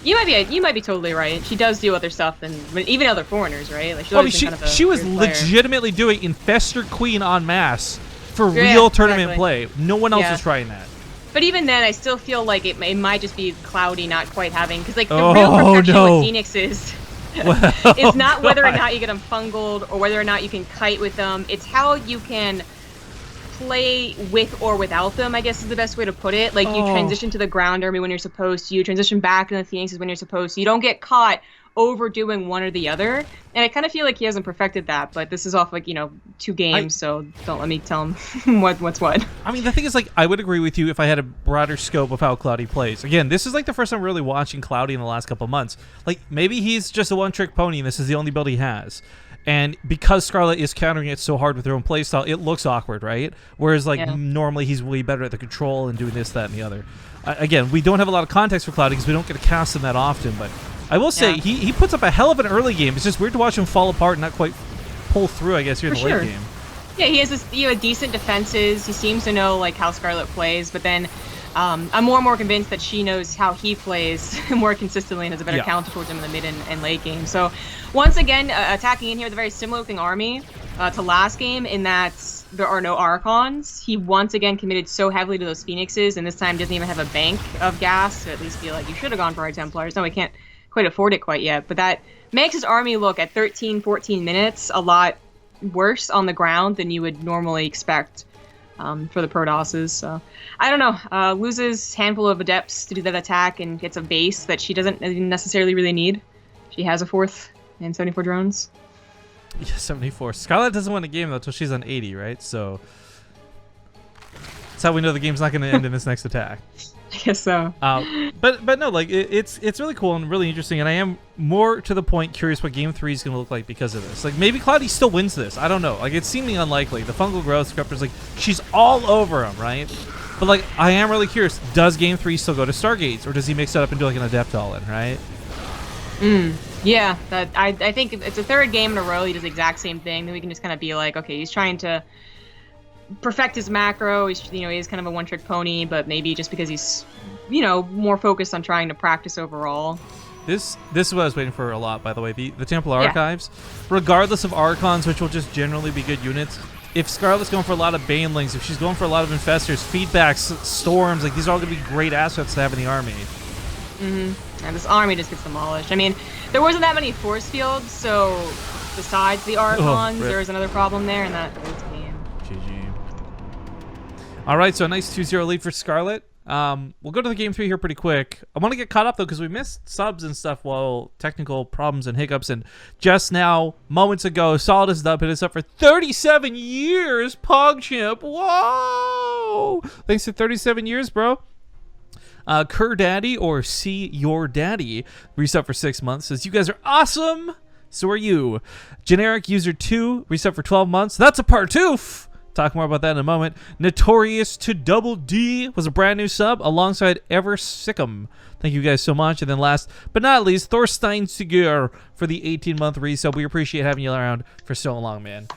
You might be totally right. She does do other stuff, and even other foreigners, right? Like, she was legitimately doing Infestor Queen en masse for real tournament play. No one else was trying that. But even then, I still feel like it might just be Cloudy not quite having... Because, like, the real perfection with Phoenix is not whether or not you get them fungled or whether or not you can kite with them. It's how you can play with or without them, I guess is the best way to put it. Like, you transition to the ground army when you're supposed to. You transition back to the Phoenixes when you're supposed to. You don't get caught overdoing one or the other. And I kind of feel like he hasn't perfected that, but this is off, like, 2 games, so don't let me tell him what's what. I mean, the thing is, like, I would agree with you if I had a broader scope of how Cloudy plays. Again, this is like the first time really watching Cloudy in the last couple months. Like, maybe he's just a one-trick pony and this is the only build he has. And because Scarlett is countering it so hard with her own playstyle, it looks awkward, right? Whereas, like, normally he's way better at the control and doing this, that, and the other. Again, we don't have a lot of context for Cloudy because we don't get to cast him that often, but I will say he puts up a hell of an early game. It's just weird to watch him fall apart and not quite pull through, I guess, here in the late game. Yeah, he has decent defenses. He seems to know, like, how Scarlett plays, but then I'm more and more convinced that she knows how he plays more consistently and has a better counter towards him in the mid and late game. So, once again, attacking in here with a very similar-looking army to last game in that there are no Archons. He once again committed so heavily to those Phoenixes, and this time doesn't even have a bank of gas to at least feel like you should have gone for our Templars. No, we can't quite afford it quite yet, but that makes his army look at 13, 14 minutes a lot worse on the ground than you would normally expect for the Protosses. So I don't know. Loses handful of adepts to do that attack and gets a base that she doesn't necessarily really need. She has a 4th and 74 drones. Yeah, 74. Scarlett doesn't win a game though until she's on 80, right? So that's how we know the game's not going to end in this next attack. I guess so. But no, like it's really cool and really interesting, and I am more to the point curious what Game 3 is going to look like because of this. Like maybe Cloudy still wins this. I don't know. Like it's seeming unlikely. The fungal growth scripter's like she's all over him, right? But like I am really curious. Does Game 3 still go to Stargates, or does he mix it up and do like an Adept all-in, right? Yeah. That I think if it's a 3rd game in a row, he does the exact same thing. Then we can just kind of be like, okay, he's trying to perfect his macro. He's kind of a one-trick pony, but maybe just because he's more focused on trying to practice overall. This is what I was waiting for a lot, by the way. The Templar Archives, regardless of Archons, which will just generally be good units. If Scarlett's going for a lot of Banelings, if she's going for a lot of Infestors, Feedbacks, Storms, like these are all going to be great assets to have in the army. And this army just gets demolished. I mean, there wasn't that many force fields, so besides the Archons, there was another problem there, and that was game. GG. All right, so a nice 2-0 lead for Scarlett. We'll go to the Game 3 here pretty quick. I want to get caught up, though, because we missed subs and stuff while technical problems and hiccups. And just now, moments ago, Solid is up. It is up for 37 years, PogChamp. Whoa! Thanks to 37 years, bro. Cur Daddy or See Your Daddy resub for 6 months. Says, you guys are awesome. So are you. Generic User 2 resub for 12 months. That's a partoof. Talk more about that in a moment. Notorious to Double D was a brand new sub alongside Ever Sickum. Thank you guys so much. And then last but not least, Thorstein Sigur for the 18-month resub. We appreciate having you around for so long, man.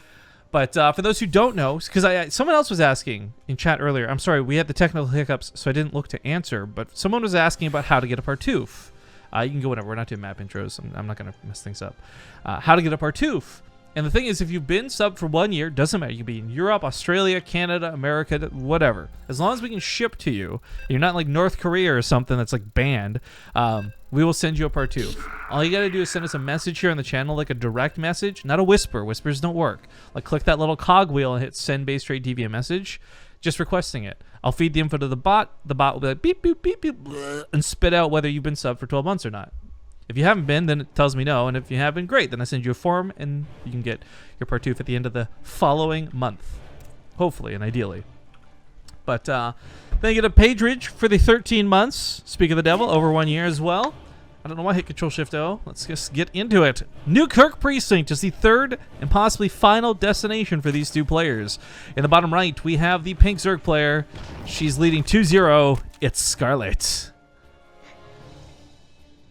But for those who don't know, because someone else was asking in chat earlier. I'm sorry, we had the technical hiccups, so I didn't look to answer. But someone was asking about how to get a partoof. You can go whenever. We're not doing map intros. I'm not going to mess things up. How to get a partoof. And the thing is, if you've been subbed for 1 year, doesn't matter. You can be in Europe, Australia, Canada, America, whatever. As long as we can ship to you, you're not like North Korea or something that's like banned, we will send you a partoof. All you got to do is send us a message here on the channel, like a direct message, not a whisper. Whispers don't work. Like click that little cogwheel and hit send BaseTradeTV a message, just requesting it. I'll feed the info to the bot. The bot will be like beep, beep, beep, beep, bleh, and spit out whether you've been subbed for 12 months or not. If you haven't been, then it tells me no, and if you have been, great. Then I send you a form, and you can get your partoof at the end of the following month, hopefully and ideally. But then you get a Pageridge for the 13 months. Speak of the devil, over 1 year as well. I don't know why I hit Control-Shift-O. Let's just get into it. Newkirk Precinct is the third and possibly final destination for these two players. In the bottom right, we have the Pink Zerg player. She's leading 2-0. It's Scarlett.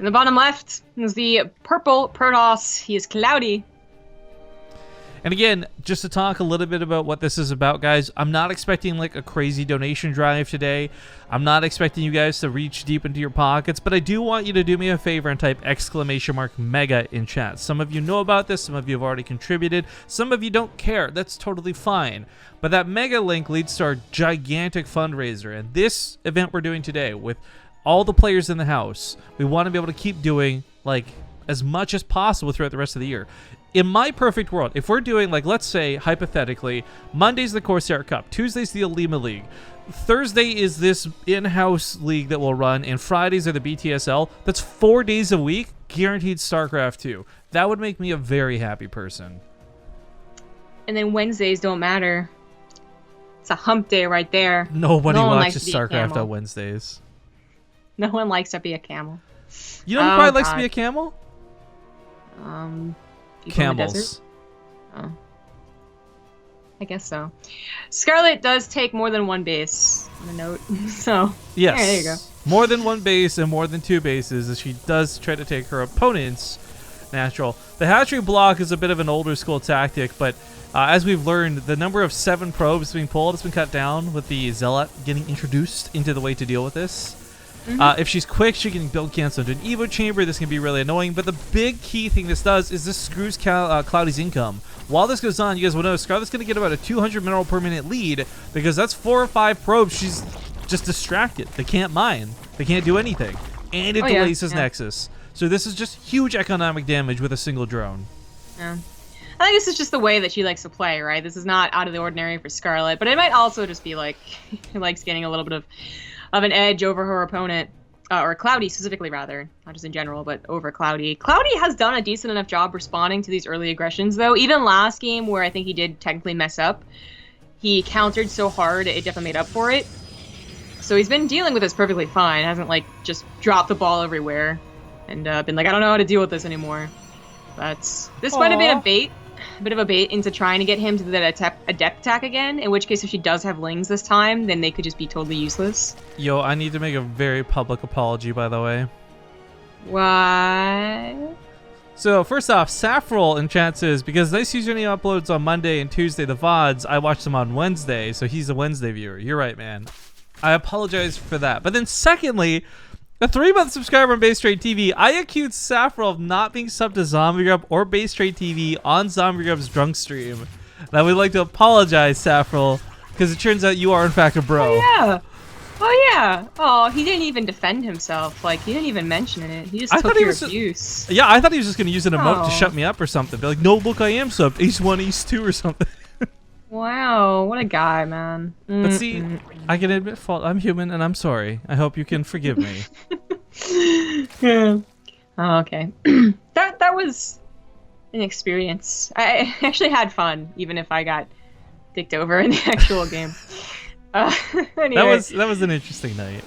In the bottom left is the purple Protoss. He is cloudy. And again, just to talk a little bit about what this is about, guys, I'm not expecting like a crazy donation drive today. I'm not expecting you guys to reach deep into your pockets, but I do want you to do me a favor and type !mega in chat. Some of you know about this, some of you have already contributed, some of you don't care. That's totally fine. But that mega link leads to our gigantic fundraiser, and this event we're doing today with all the players in the house, we want to be able to keep doing like as much as possible throughout the rest of the year. In my perfect world, if we're doing, like, let's say, hypothetically, Monday's the Corsair Cup, Tuesday's the Alima League, Thursday is this in-house league that we'll run, and Fridays are the BTSL, that's 4 days a week, guaranteed StarCraft 2. That would make me a very happy person. And then Wednesdays don't matter. It's a hump day right there. Nobody watches StarCraft on Wednesdays. No one likes to be a camel. You know who probably likes to be a camel? Camels. Oh. I guess so. Scarlett does take more than one base on the note. So, yes. Yeah, there you go. More than one base and more than 2 bases, as she does try to take her opponent's natural. The hatchery block is a bit of an older school tactic, but as we've learned, the number of 7 probes being pulled has been cut down with the Zealot getting introduced into the way to deal with this. If she's quick, she can build cancel into an Evo chamber. This can be really annoying, but the big key thing this does is this screws Cloudy's income. While this goes on, you guys will notice Scarlett's going to get about a 200 mineral per minute lead because that's 4 or 5 probes. She's just distracted. They can't mine. They can't do anything. And it delays his Nexus. So this is just huge economic damage with a single drone. Yeah. I think this is just the way that she likes to play, right? This is not out of the ordinary for Scarlett, but it might also just be like she likes getting a little bit of an edge over her opponent, or Cloudy specifically, rather, not just in general, but over Cloudy. Cloudy has done a decent enough job responding to these early aggressions, though. Even last game, where I think he did technically mess up, he countered so hard it definitely made up for it. So he's been dealing with this perfectly fine. Hasn't like just dropped the ball everywhere and been like, I don't know how to deal with this anymore. But this might have been a bit of a bait into trying to get him to that adept attack again, in which case if she does have lings this time, then they could just be totally useless. Yo, I need to make a very public apology, by the way. What? So first off, Saffrel in chat says, because Nice Username uploads on Monday and Tuesday the VODs, I watch them on Wednesday, so he's a Wednesday viewer. You're right, man. I apologize for that. But then secondly, a 3-month subscriber on BaseTradeTV, I accused Saffrel of not being subbed to Zombie Grub or BaseTradeTV on Zombie Grub's drunk stream. And I would like to apologize, Saffrel, because it turns out you are in fact a bro. Oh yeah. Oh yeah. Oh, he didn't even defend himself. Like, he didn't even mention it. He just took your abuse. Yeah, I thought he was just going to use an emote to shut me up or something. Be like, no, look, I am subbed. Ace 1, Ace 2 or something. Wow, what a guy, man. But see, I can admit fault. I'm human and I'm sorry. I hope you can forgive me. Yeah. Oh, okay. that was an experience. I actually had fun, even if I got dicked over in the actual game. Anyway. That was an interesting night.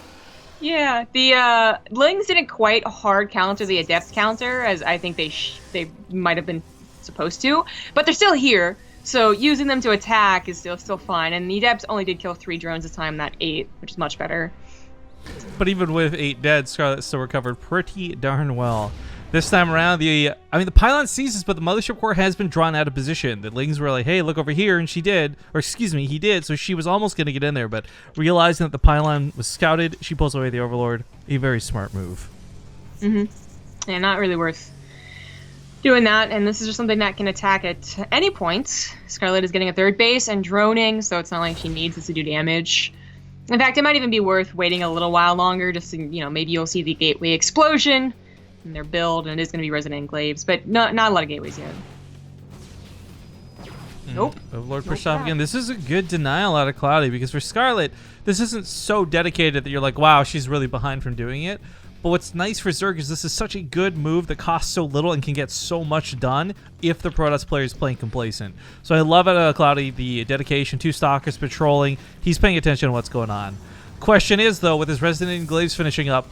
Yeah, the Lings didn't quite hard counter the Adept counter, as I think they might have been supposed to, but they're still here, so using them to attack is still fine, and the Adepts only did kill 3 drones this time, not 8, which is much better. But even with 8 dead, Scarlett still recovered pretty darn well. This time around, the pylon seizes, but the mothership core has been drawn out of position. The Lings were like, hey, look over here, and she did. Or excuse me, he did, so she was almost going to get in there, but realizing that the pylon was scouted, she pulls away the Overlord. A very smart move. Yeah, not really worth doing that, and this is just something that can attack at any point. Scarlett is getting a 3rd base and droning, so it's not like she needs this to do damage. In fact, it might even be worth waiting a little while longer, just to, maybe you'll see the gateway explosion in their build, and it is going to be Resident Enclaves, but not a lot of gateways yet. Nope. Overlord pushed off again. This is a good denial out of Cloudy, because for Scarlett, this isn't so dedicated that you're like, wow, she's really behind from doing it. But what's nice for Zerg is this is such a good move that costs so little and can get so much done if the Protoss player is playing complacent. So I love it, Cloudy, the dedication, 2 Stalkers patrolling. He's paying attention to what's going on. Question is, though, with his Resident Enclaves finishing up,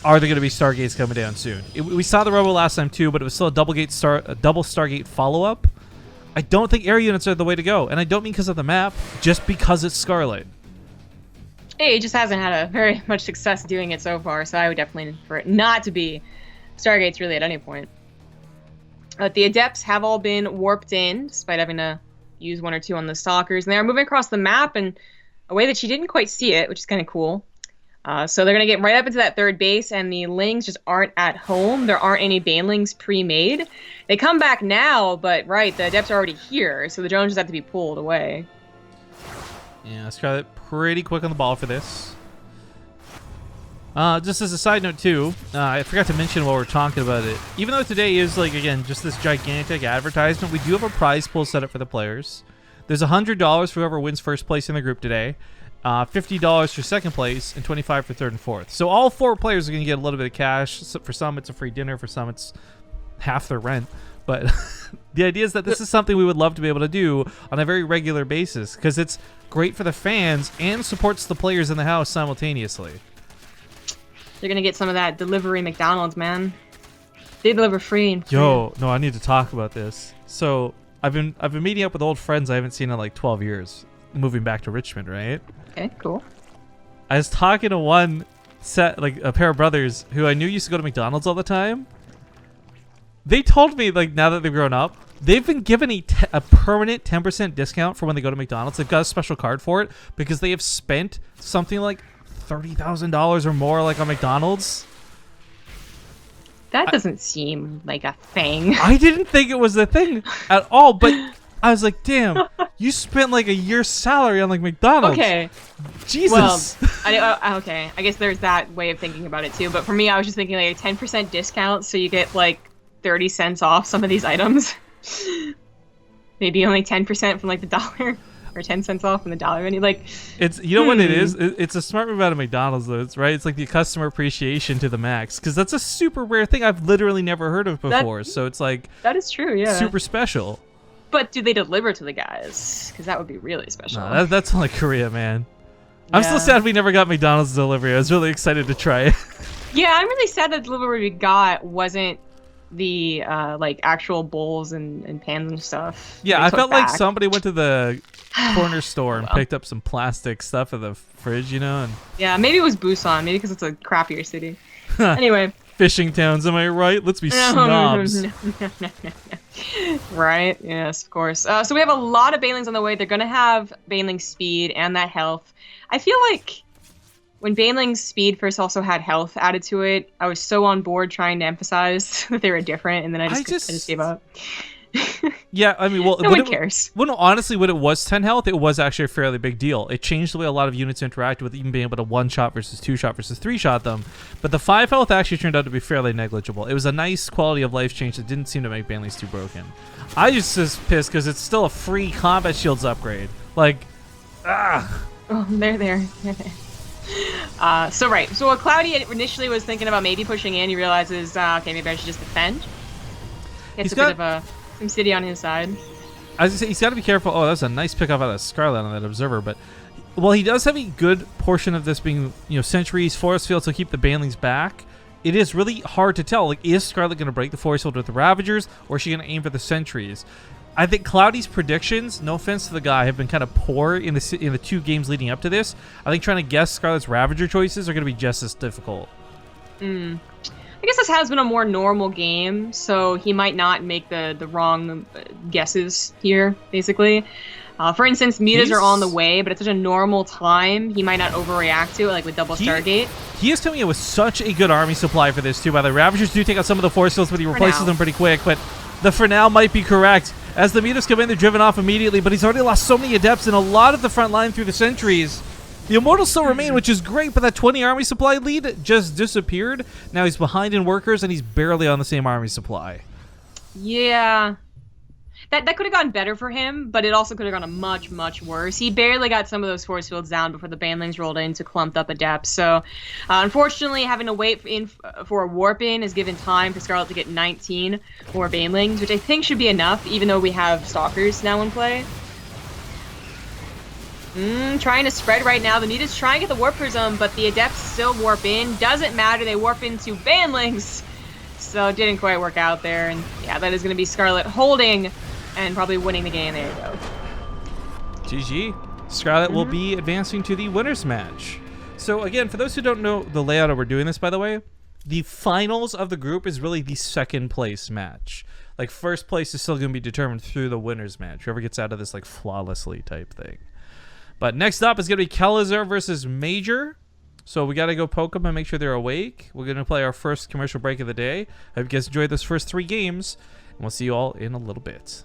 are there going to be Stargates coming down soon? We saw the Robo last time, too, but it was still a double Stargate follow-up. I don't think air units are the way to go, and I don't mean because of the map, just because it's Scarlett. Hey, it just hasn't had a very much success doing it so far, so I would definitely prefer it not to be Stargates really at any point. The Adepts have all been warped in, despite having to use 1 or 2 on the Stalkers, and they are moving across the map in a way that she didn't quite see it, which is kind of cool. So they're going to get right up into that 3rd base, and the Lings just aren't at home. There aren't any Banelings pre-made. They come back now, but right, the Adepts are already here, so the drones just have to be pulled away. Yeah, Scarlett pretty quick on the ball for this. Just as a side note, too, I forgot to mention while we're talking about it. Even though today is, like, again, just this gigantic advertisement, we do have a prize pool set up for the players. There's $100 for whoever wins first place in the group today. $50 for second place, and $25 for third and fourth. So all 4 players are going to get a little bit of cash. So for some, it's a free dinner. For some, it's half their rent. But the idea is that this is something we would love to be able to do on a very regular basis, because it's great for the fans and supports the players in the house simultaneously. They're going to get some of that delivery McDonald's, man. They deliver free and free. Yo, no, I need to talk about this. So I've been meeting up with old friends I haven't seen in like 12 years, moving back to Richmond, right? Okay, cool. I was talking to one set, like a pair of brothers who I knew used to go to McDonald's all the time. They told me, like, now that they've grown up, they've been given a permanent 10% discount for when they go to McDonald's. They've got a special card for it because they have spent something like $30,000 or more, like, on McDonald's. That doesn't seem like a thing. I didn't think it was a thing at all, but I was like, damn, you spent like a year's salary on like McDonald's. Okay. Jesus. Well, okay. I guess there's that way of thinking about it too. But for me, I was just thinking like a 10% discount, so you get like 30 cents off some of these items. Maybe only 10% from like the dollar, or 10 cents off from the dollar. And like, it's, you know what it is? It's a smart move out of McDonald's though. It's right. It's like the customer appreciation to the max, because that's a super rare thing I've literally never heard of before. So it's like, that is true. Yeah. Super special. But do they deliver to the guys? Because that would be really special. No, that's only Korea, man. I'm still sad we never got McDonald's delivery. I was really excited to try it. Yeah, I'm really sad that the delivery we got wasn't the like actual bowls and pans and stuff. Yeah, I felt like somebody went to the corner store and picked up some plastic stuff in the fridge, you know? And yeah, maybe it was Busan. Maybe because it's a crappier city. Anyway. Fishing towns, am I right? Let's be snobs. No. Right? Yes, of course. So we have a lot of Banelings on the way. They're going to have Baneling speed and that health. I feel like when Baneling's speed first also had health added to it, I was so on board trying to emphasize that they were different, and then I just gave up. Yeah, I mean, well, no one cares. Well, no, honestly, when it was 10 health, it was actually a fairly big deal. It changed the way a lot of units interacted with even being able to 1-shot versus 2-shot versus 3-shot them. But the 5 health actually turned out to be fairly negligible. It was a nice quality of life change that didn't seem to make Banelings too broken. I just was pissed because it's still a free combat shields upgrade. Like, ah. Oh, they're there. So what Cloudy initially was thinking about maybe pushing in, he realizes, okay, maybe I should just defend. Gets a bit of a SimCity on his side. I was gonna say, he's got to be careful. Oh, that's a nice pick off out of Scarlett on that observer, but while he does have a good portion of this being, sentries, force fields to keep the banelings back, it is really hard to tell. Like, is Scarlett going to break the force field with the Ravagers, or is she going to aim for the sentries? I think Cloudy's predictions, no offense to the guy, have been kind of poor in the 2 games leading up to this. I think trying to guess Scarlett's Ravager choices are going to be just as difficult. I guess this has been a more normal game, so he might not make the wrong guesses here, basically. For instance, mutas are on the way, but it's such a normal time, he might not overreact to it, like with double Stargate. He is telling me it was such a good army supply for this, too. By the way, Ravagers do take out some of the force fields, but he replaces them pretty quick. But the for now might be correct. As the mutas come in, they're driven off immediately, but he's already lost so many adepts and a lot of the front line through the sentries. The Immortals still remain, which is great, but that 20 army supply lead just disappeared. Now he's behind in workers, and he's barely on the same army supply. Yeah. That could have gone better for him, but it also could have gone much, much worse. He barely got some of those force fields down before the banelings rolled in to clumped up adepts. So, unfortunately, having to wait for a warp in is given time for Scarlett to get 19 more banelings, which I think should be enough, even though we have stalkers now in play. Trying to spread right now. The mutas trying to get the warp prism, but the adepts still warp in. Doesn't matter. They warp into banelings. So it didn't quite work out there. And yeah, that is going to be Scarlett holding and probably winning the game. There you go. GG. Scarlett will be advancing to the winners match. So again, for those who don't know the layout of we're doing this, by the way, the finals of the group is really the second place match. Like, first place is still going to be determined through the winners match. Whoever gets out of this, like, flawlessly type thing. But next up is going to be Kelazar versus Major. So we got to go poke them and make sure they're awake. We're going to play our first commercial break of the day. I hope you guys enjoyed those first 3 games. And we'll see you all in a little bit.